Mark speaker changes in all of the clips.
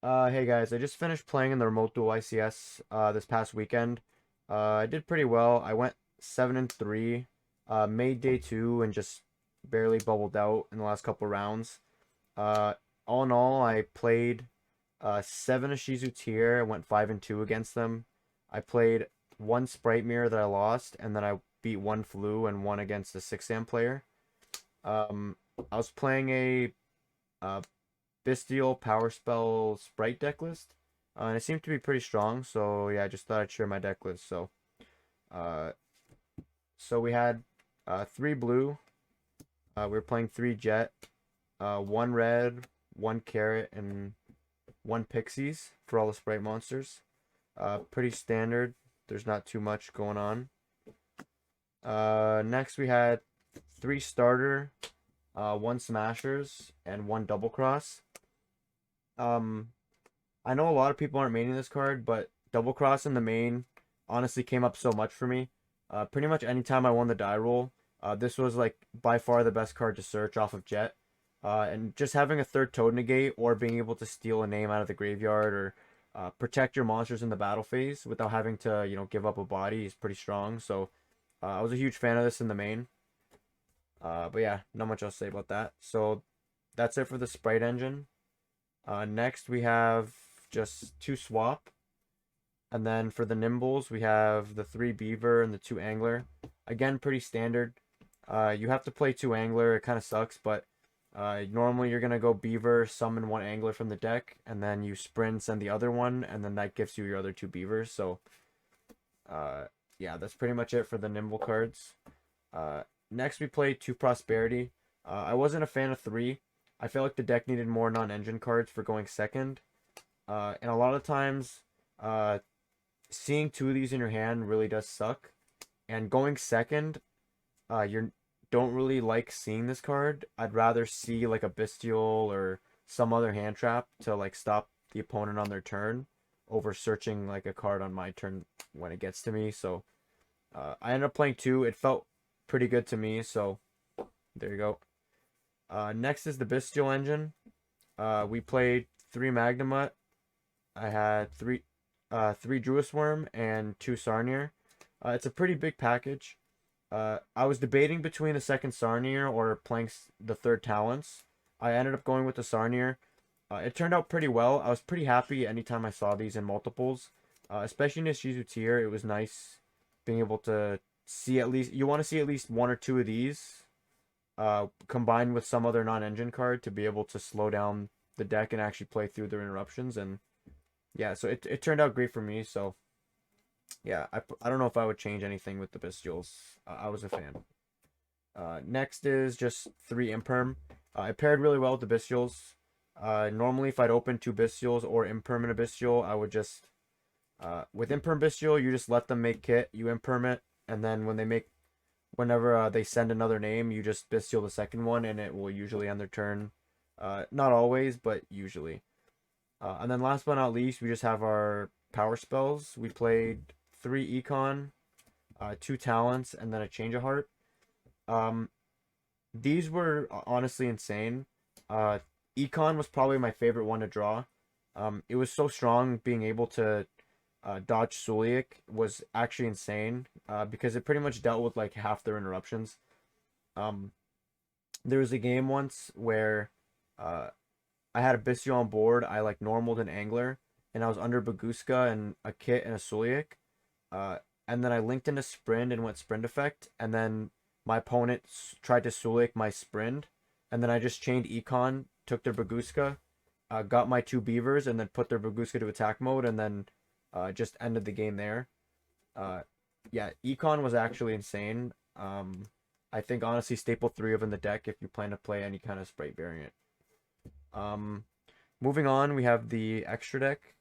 Speaker 1: Hey guys, I just finished playing in the remote Duel YCS this past weekend. I did pretty well. I went 7-3, made day two and just barely bubbled out in the last couple rounds. Uh, all in all, I played seven Ishizu Tear, went 5-2 against them. I played one Sprite mirror that I lost, and then I beat one Flu and one against a 6-am player. Um, I was playing a uh, Bestial Powerspell Sprite decklist. And it seemed to be pretty strong, so yeah, I just thought I'd share my decklist. Uh, so we had three blue. We were playing three jet, one red, one carrot, and one pixies for all the sprite monsters. Pretty standard. There's not too much going on. Next we had three starter, one smashers, and one double cross. Um, I know a lot of people aren't maining this card, but Double Cross in the main honestly came up so much for me. Pretty much anytime I won the die roll, this was like by far the best card to search off of Jet. And just having a third Toad Negate or being able to steal a name out of the graveyard or protect your monsters in the battle phase without having to, give up a body is pretty strong. So I was a huge fan of this in the main. But yeah, not much else to say about that. So that's it for the Sprite engine. Next, we have just two swap. And then for the Nimbles, we have the three Beaver and the two Angler. Again, pretty standard. You have to play two Angler. It kind of sucks, but normally you're going to go Beaver, summon one Angler from the deck, and then you sprint, send the other one, and then that gives you your other two Beavers. So, uh, yeah, that's pretty much it for the Nimble cards. Next, we play two Prosperity. I wasn't a fan of three. I felt like the deck needed more non-engine cards for going second. And a lot of times, uh, seeing two of these in your hand really does suck. And going second, you don't really like seeing this card. I'd rather see like a Bystial or some other hand trap to like stop the opponent on their turn over searching like a card on my turn when it gets to me. So I ended up playing two. It felt pretty good to me. So there you go. Next is the Bestial engine. We played three Magnemite. I had three Druis Worm and two Sarnier. It's a pretty big package. I was debating between the second Sarnier or playing the third Talents. I ended up going with the Sarnier. It turned out pretty well. I was pretty happy anytime I saw these in multiples. Especially in Ishizu tier, it was nice being able to see at least, you want to see at least one or two of these combined with some other non-engine card to be able to slow down the deck and actually play through their interruptions. And yeah, so it turned out great for me. So yeah, I don't know if I would change anything with the Bestials. I was a fan. Next is just three Imperm. It paired really well with the Bestials. Normally, if I'd open two Bestials or Imperm in a Bestial, I would just with Imperm Bestial, you just let them make kit, you Imperm it, and then whenever they send another name, you just Bestial the second one, and it will usually end their turn. Not always, but usually. And then last but not least, we just have our power spells. We played three Econ, two Talents, and then a Change of Heart. Um, these were honestly insane. Uh, Econ was probably my favorite one to draw. It was so strong being able to dodge Suliak was actually insane because it pretty much dealt with like half their interruptions. Um, there was a game once where uh, I had a Bestial on board. I like normaled an Angler, and I was under Baguska and a Kit and a Suliak. Uh, and then I linked into Sprint and went Sprint effect, and then my opponent tried to Suliak my Sprint, and then I just chained Econ, took their Baguska, got my two Beavers, and then put their Baguska to attack mode, and then just ended the game there. Uh, yeah, Econ was actually insane. I think honestly staple three of in the deck if you plan to play any kind of Sprite variant. Um, Moving on, we have the extra deck.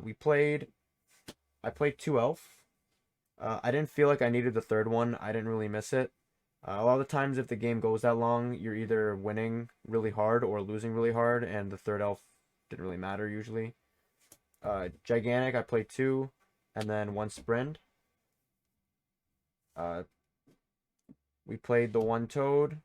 Speaker 1: We played. I played two elf. I didn't feel like I needed the third one. I didn't really miss it. A lot of the times, if the game goes that long, you're either winning really hard or losing really hard, and the third elf didn't really matter usually. Gigantic, I played two, and then one sprint. Uh, we played the one toad.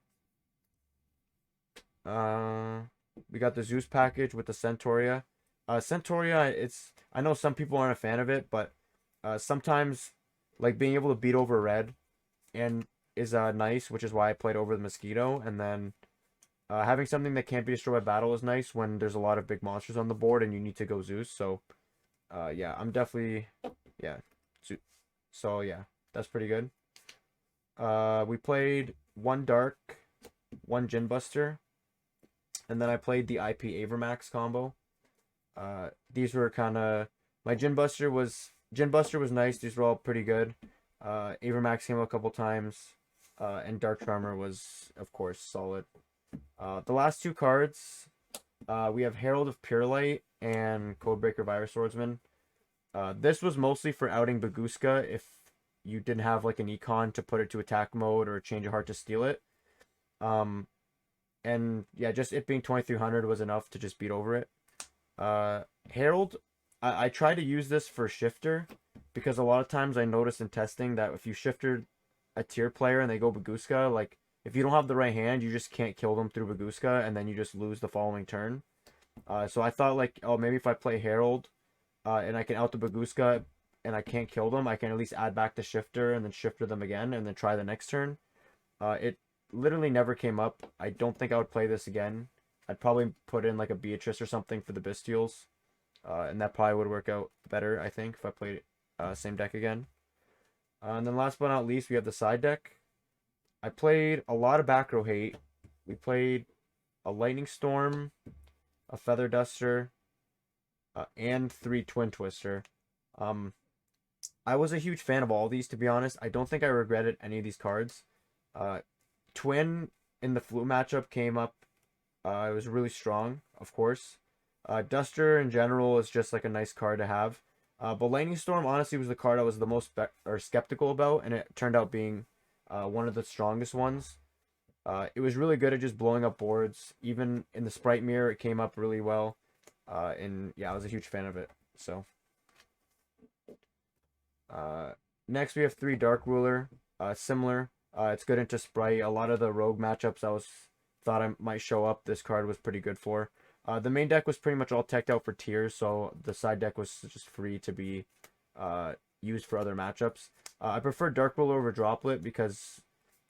Speaker 1: Uh, We got the Zeus package with the Centauria. Centauria, I know some people aren't a fan of it, but sometimes like being able to beat over red and is nice, which is why I played over the Mosquito. And then having something that can't be destroyed by battle is nice when there's a lot of big monsters on the board and you need to go Zeus. So yeah, I'm definitely yeah. So yeah, that's pretty good. We played one Dark, one Gin Buster, and then I played the IP Avermax combo. These were kind of my Gin Buster was nice. These were all pretty good. Avermax came a couple times, and Dark Charmer was of course solid. The last two cards, we have Herald of Purelight and Codebreaker Virus Swordsman. This was mostly for outing Baguska if you didn't have like an econ to put it to attack mode or change a heart to steal it. And yeah, just it being 2300 was enough to just beat over it. Herald, I try to use this for Shifter because a lot of times I notice in testing that if you shifted a tier player and they go Baguska, like if you don't have the right hand, you just can't kill them through Baguska and then you just lose the following turn. So I thought like, oh, maybe if I play Herald and I can out the Baguska and I can't kill them, I can at least add back the Shifter and then Shifter them again and then try the next turn. It literally never came up. I don't think I would play this again. I'd probably put in like a Beatrice or something for the Bestials. And that probably would work out better, I think, if I played same deck again. And then last but not least, we have the side deck. I played a lot of back row hate. We played a Lightning Storm, a Feather Duster, and 3 Twin Twister. I was a huge fan of all these, to be honest. I don't think I regretted any of these cards. Twin in the Flu matchup came up. It was really strong, of course. Duster in general is just like a nice card to have. But Lightning Storm honestly was the card I was the most skeptical about, and it turned out being one of the strongest ones. It was really good at just blowing up boards. Even in the Sprite mirror, it came up really well. And yeah, I was a huge fan of it. So next we have 3 Dark Ruler. Similar. It's good into Sprite. A lot of the rogue matchups thought I might show up, this card was pretty good for. The main deck was pretty much all teched out for tiers, so the side deck was just free to be used for other matchups. I prefer Dark Ruler over Droplet because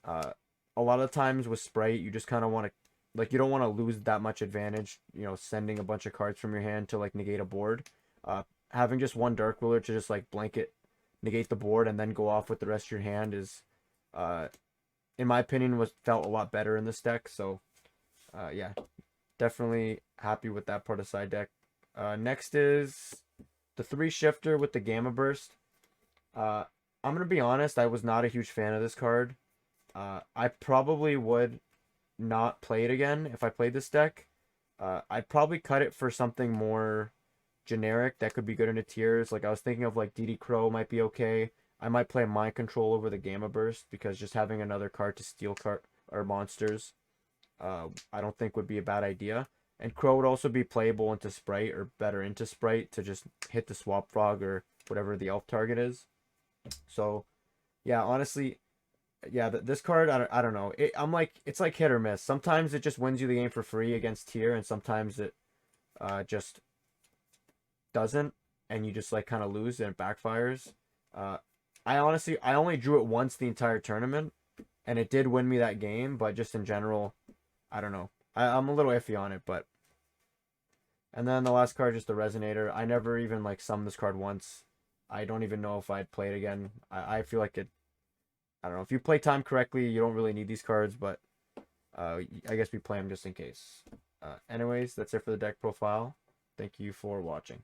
Speaker 1: a lot of times with Sprite, you just kind of want to, like, you don't want to lose that much advantage, you know, sending a bunch of cards from your hand to, like, negate a board. Having just one Dark Ruler to just, like, blanket negate the board and then go off with the rest of your hand is, in my opinion, felt a lot better in this deck. So, yeah, definitely happy with that part of side deck. Next is the 3 Shifter with the Gamma Burst. I'm gonna be honest, I was not a huge fan of this card. I probably would not play it again if I played this deck. I'd probably cut it for something more generic that could be good into tiers. Like I was thinking of like DD Crow might be okay. I might play Mind Control over the Gamma Burst because just having another card to steal card or monsters, I don't think would be a bad idea. And Crow would also be playable into Sprite or better into Sprite to just hit the Swap Frog or whatever the elf target is. So, yeah, honestly, yeah, this card, I don't know. It's like hit or miss. Sometimes it just wins you the game for free against tier, and sometimes it just doesn't, and you just like kind of lose and it backfires. I only drew it once the entire tournament, and it did win me that game, but just in general, I don't know. I'm a little iffy on it, but. And then the last card, just the Resonator. I never even like summoned this card once. I don't even know if I'd play it again. I feel like it. I don't know. If you play time correctly, you don't really need these cards, but I guess we play them just in case. Anyways, that's it for the deck profile. Thank you for watching.